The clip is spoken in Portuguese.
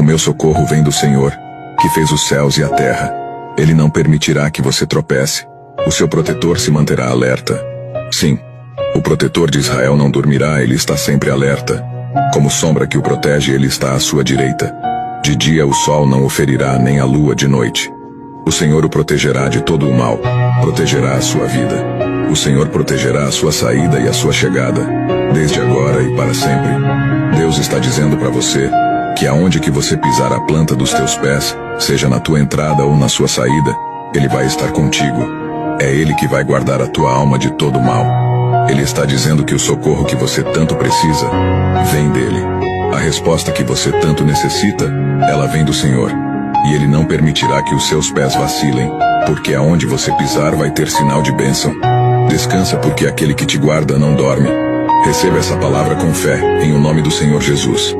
meu socorro vem do Senhor, que fez os céus e a terra. Ele não permitirá que você tropece. O seu protetor se manterá alerta. Sim, o protetor de Israel não dormirá, ele está sempre alerta. Como sombra que o protege, ele está à sua direita. De dia o sol não o ferirá, nem a lua de noite. O Senhor o protegerá de todo o mal, protegerá a sua vida. O Senhor protegerá a sua saída e a sua chegada, desde agora e para sempre. Deus está dizendo para você que aonde que você pisar a planta dos teus pés, seja na tua entrada ou na sua saída, Ele vai estar contigo. É Ele que vai guardar a tua alma de todo mal. Ele está dizendo que o socorro que você tanto precisa vem dele. A resposta que você tanto necessita, ela vem do Senhor. E Ele não permitirá que os seus pés vacilem, porque aonde você pisar vai ter sinal de bênção. Descansa, porque aquele que te guarda não dorme. Receba essa palavra com fé, em o nome do Senhor Jesus.